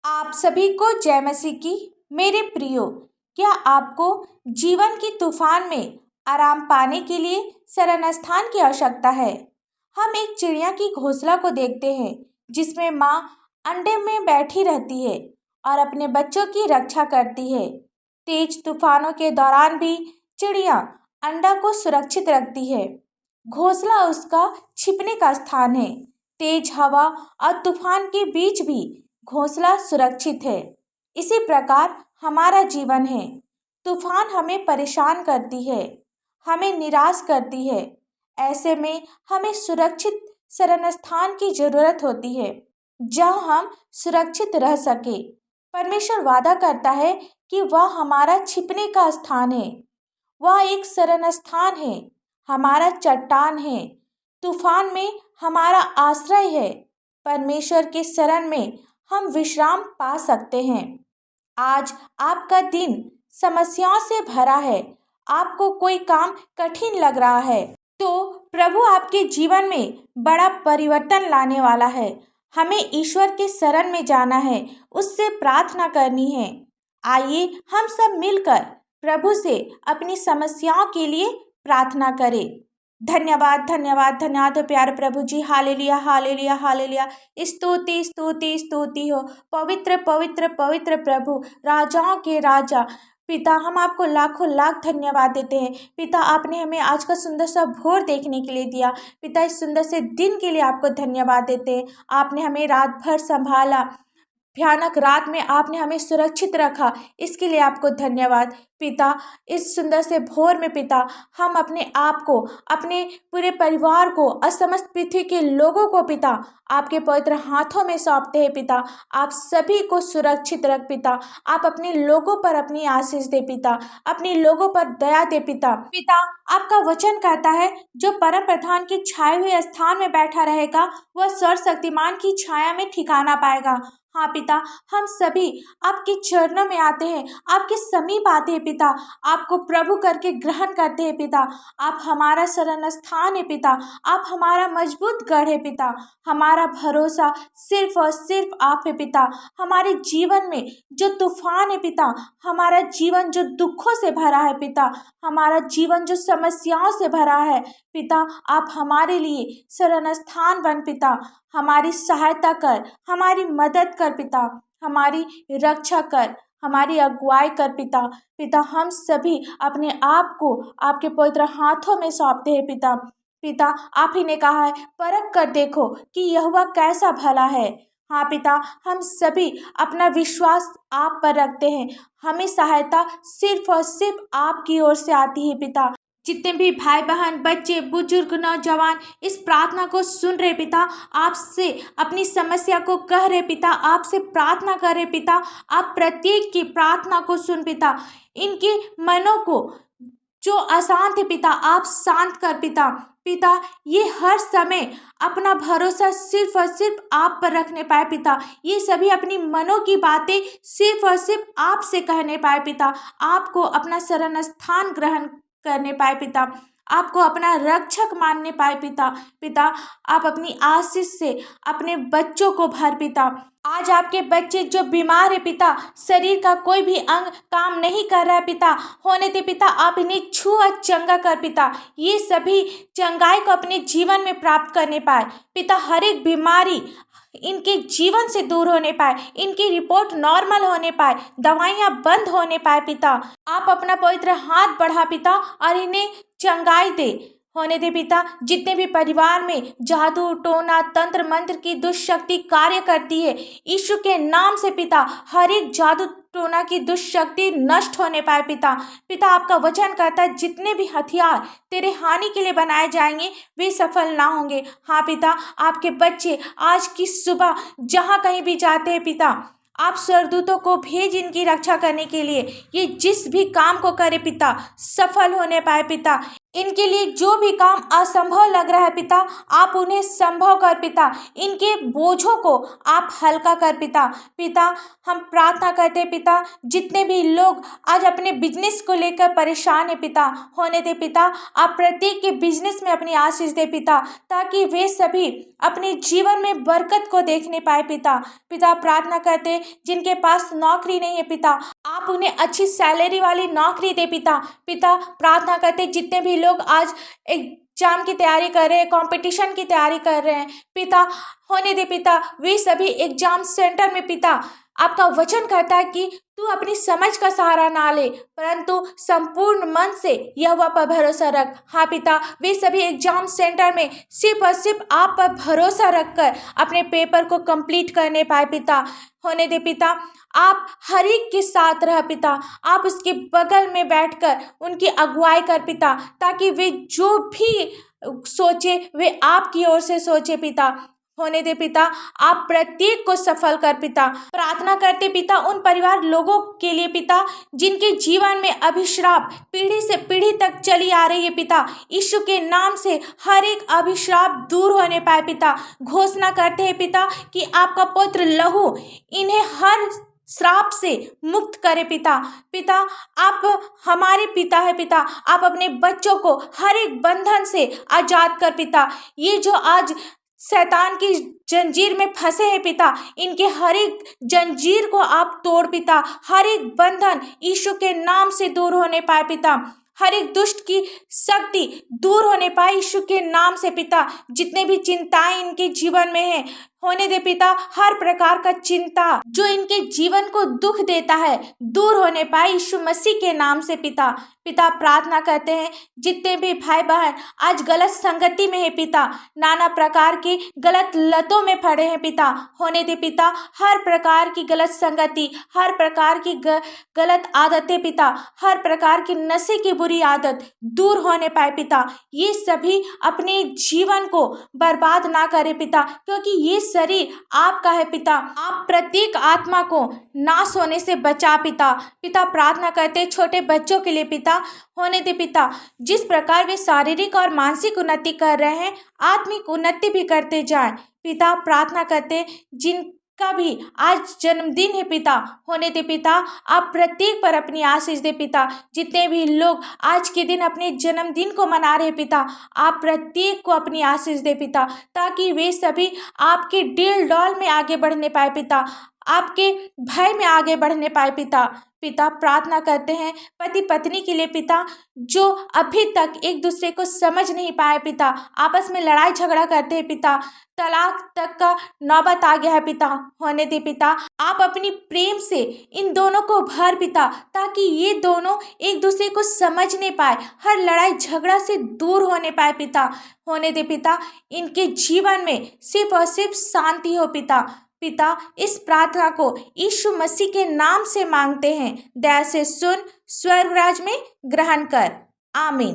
आप सभी को जय मसीह की। मेरे प्रियो, क्या आपको जीवन की तूफान में आराम पाने के लिए शरण स्थान की आवश्यकता है? हम एक चिड़िया की घोंसला को देखते हैं जिसमें माँ अंडे में बैठी रहती है और अपने बच्चों की रक्षा करती है। तेज तूफानों के दौरान भी चिड़िया अंडा को सुरक्षित रखती है। घोंसला उसका छिपने का स्थान है। तेज हवा और तूफान के बीच भी घोंसला सुरक्षित है। इसी प्रकार हमारा जीवन है। तूफान हमें परेशान करती है, हमें निराश करती है। ऐसे में हमें सुरक्षित शरण स्थान की जरूरत होती है जहाँ हम सुरक्षित रह सके। परमेश्वर वादा करता है कि वह हमारा छिपने का स्थान है। वह एक शरण स्थान है, हमारा चट्टान है। तूफान में हमारा आश्रय है। परमेश्वर के शरण में हम विश्राम पा सकते हैं। आज आपका दिन समस्याओं से भरा है, आपको कोई काम कठिन लग रहा है, तो प्रभु आपके जीवन में बड़ा परिवर्तन लाने वाला है। हमें ईश्वर के शरण में जाना है, उससे प्रार्थना करनी है। आइए हम सब मिलकर प्रभु से अपनी समस्याओं के लिए प्रार्थना करें। धन्यवाद धन्यवाद धन्यवाद प्यारे प्रभु जी। Hallelujah hallelujah hallelujah. स्तुति स्तुति स्तुति हो पवित्र पवित्र पवित्र प्रभु, राजाओं के राजा पिता। हम आपको लाखों लाख धन्यवाद देते हैं पिता। आपने हमें आज का सुंदर सा भोर देखने के लिए दिया पिता। इस सुंदर से दिन के लिए आपको धन्यवाद देते हैं। आपने हमें रात भर संभाला, भयानक रात में आपने हमें सुरक्षित रखा, इसके लिए आपको धन्यवाद पिता। इस सुंदर से भोर में पिता, हम अपने आप को, अपने पूरे परिवार को और समस्त पृथ्वी के लोगों को पिता आपके पवित्र हाथों में सौंपते हैं पिता। आप सभी को सुरक्षित रख पिता। आप अपने लोगों पर अपनी आशीष दे पिता, अपने लोगों पर दया दे पिता। पिता, आपका वचन कहता है जो परम प्रधान की छाए हुए स्थान में बैठा रहेगा वह सर्वशक्तिमान की छाया में ठिकाना पाएगा। हाँ पिता, हम सभी आपके चरणों में आते हैं, आपके समीप आते हैं पिता। आपको प्रभु करके ग्रहण करते हैं पिता। आप हमारा शरण स्थान है पिता। आप हमारा मजबूत गढ़ है पिता। हमारा भरोसा सिर्फ और सिर्फ आप है पिता। हमारे जीवन में जो तूफान है पिता, हमारा जीवन जो दुखों से भरा है पिता, हमारा जीवन जो समस्याओं से भरा है पिता, आप हमारे लिए शरण स्थान बन पिता। हमारी सहायता कर, हमारी मदद कर पिता, हमारी रक्षा कर, हमारी अगुवाई कर पिता। पिता, हम सभी अपने आप को आपके पवित्र हाथों में सौंपते हैं पिता। पिता, आप ही ने कहा है परख कर देखो कि यहोवा कैसा भला है। हाँ पिता, हम सभी अपना विश्वास आप पर रखते हैं। हमें सहायता सिर्फ और सिर्फ आपकी ओर से आती है पिता। जितने भी भाई बहन, बच्चे, बुजुर्ग, नौजवान इस प्रार्थना को सुन रहे पिता, आपसे अपनी समस्या को कह रहे पिता, आपसे प्रार्थना कर रहे पिता। आप प्रत्येक की प्रार्थना को सुन पिता। इनके मनों को जो अशांत है पिता, आप शांत कर पिता। पिता, ये हर समय अपना भरोसा सिर्फ और सिर्फ आप पर रखने पाए पिता। ये सभी अपनी मनों की बातें सिर्फ और सिर्फ आपसे कहने पाए पिता। आपको अपना शरण स्थान ग्रहण करने पाए पिता, आपको अपना रक्षक मानने पाए पिता। पिता, आप अपनी आशीष से अपने बच्चों को भर पिता। आज आपके बच्चे जो बीमार है पिता, शरीर का कोई भी अंग काम नहीं कर रहा है पिता, होने दे पिता। आप इन्हें छू और चंगा कर पिता। ये सभी चंगाई को अपने जीवन में प्राप्त करने पाए पिता। हर एक बीमारी इनके जीवन से दूर होने पाए, इनकी रिपोर्ट नॉर्मल होने पाए, दवाइयाँ बंद होने पाए पिता। आप अपना पवित्र हाथ बढ़ा पिता और इन्हें चंगाई दे होने दे पिता। जितने भी परिवार में जादू टोना तंत्र मंत्र की दुष्शक्ति कार्य करती है, यीशु के नाम से पिता हर एक जादू टोना की दुष्शक्ति नष्ट होने पाए पिता। पिता, आपका वचन कहता है जितने भी हथियार तेरे हानि के लिए बनाए जाएंगे वे सफल ना होंगे। हाँ पिता, आपके बच्चे आज की सुबह जहाँ कहीं भी जाते हैं पिता, आप स्वर्गदूतों को भेज इनकी रक्षा करने के लिए। ये जिस भी काम को करे पिता सफल होने पाए पिता। इनके लिए जो भी काम असंभव लग रहा है पिता, आप उन्हें संभव कर पिता। इनके बोझों को आप हल्का कर पिता। पिता, हम प्रार्थना करते हैं पिता, जितने भी लोग आज अपने बिजनेस को लेकर परेशान है पिता, होने दे पिता। आप प्रत्येक के बिजनेस में अपनी आशीष दे पिता, ताकि वे सभी अपने जीवन में बरकत को देखने पाए पिता। पिता, प्रार्थना करते हैं जिनके पास नौकरी नहीं है पिता, आप उन्हें अच्छी सैलरी वाली नौकरी दे पिता। पिता, प्रार्थना करते जितने भी लोग आज एग्जाम की तैयारी कर रहे हैं, कंपटीशन की तैयारी कर रहे हैं पिता, होने दे पिता। वे सभी एग्जाम सेंटर में पिता, आपका वचन कहता है कि तू अपनी समझ का सहारा ना ले, परंतु संपूर्ण मन से यहोवा पर भरोसा रख। हाँ पिता, वे सभी एग्जाम सेंटर में सिर्फ और सिर्फ आप पर भरोसा रखकर अपने पेपर को कंप्लीट करने पाए पिता, होने दे पिता। आप हर एक के साथ रह पिता, आप उसके बगल में बैठकर उनकी अगुवाई कर पिता, ताकि वे जो भी सोचे वे आपकी ओर से सोचे पिता, होने दे पिता। आप प्रत्येक को सफल कर पिता। प्रार्थना करते पिता उन परिवार लोगों के लिए पिता, जिनके जीवन में अभिश्राप पीढ़ी से पीढ़ी तक चली आ रही है पिता, यीशु के नाम से हर एक अभिश्राप दूर होने पाए पिता। घोषणा करते हैं पिता कि आपका पुत्र लहू इन्हें हर श्राप से मुक्त करे पिता। पिता, आप हमारे पिता है पिता, आप अपने बच्चों को हर एक बंधन से आजाद कर पिता। ये जो आज शैतान की जंजीर में फंसे हैं पिता, इनके हर एक जंजीर को आप तोड़ पिता, हर एक बंधन यीशु के नाम से दूर होने पाए पिता, हर एक दुष्ट की शक्ति दूर होने पाए यीशु के नाम से पिता। जितने भी चिंताएं इनके जीवन में है, होने दे पिता, हर प्रकार का चिंता जो इनके जीवन को दुख देता है दूर होने पाए यीशु मसीह के नाम से पिता। पिता, प्रार्थना करते हैं जितने भी भाई बहन आज गलत संगति में है पिता, नाना प्रकार की गलत लतों में पड़े हैं पिता, होने दे पिता। हर प्रकार की गलत संगति, हर प्रकार की गलत आदतें पिता, हर प्रकार की नशे की बुरी आदत दूर होने पाए पिता। ये सभी अपने जीवन को बर्बाद ना करे पिता, क्योंकि ये शरीर आपका है पिता। आप प्रत्येक आत्मा को नाश होने से बचा पिता। पिता, प्रार्थना करते छोटे बच्चों के लिए पिता, होने दे पिता, जिस प्रकार वे शारीरिक और मानसिक उन्नति कर रहे हैं, आत्मिक उन्नति भी करते जाएं पिता। प्रार्थना करते जिनका भी आज जन्मदिन है पिता, होने दे पिता, आप प्रत्येक पर अपनी आशीष दे पिता। जितने भी लोग आज के दिन अपने जन्मदिन को मना रहे पिता, आप प्रत्येक को अपनी आशीष दे पिता, ताकि वे सभी आपके डील डॉल में आगे बढ़ने पाए पिता, आपके भय में आगे बढ़ने पाए पिता। पिता, प्रार्थना करते हैं पति पत्नी के लिए पिता, जो अभी तक एक दूसरे को समझ नहीं पाए पिता, आपस में लड़ाई झगड़ा करते हैं पिता, तलाक तक का नौबत आ गया है पिता, होने दे पिता। आप अपनी प्रेम से इन दोनों को भर पिता, ताकि ये दोनों एक दूसरे को समझ नहीं पाए, हर लड़ाई झगड़ा से दूर होने पाए पिता, होने दे पिता। इनके जीवन में सिर्फ और सिर्फ शांति हो पिता। पिता, इस प्रार्थना को यीशु मसीह के नाम से मांगते हैं, दया से सुन, स्वर्ग राज में ग्रहण कर। आमीन।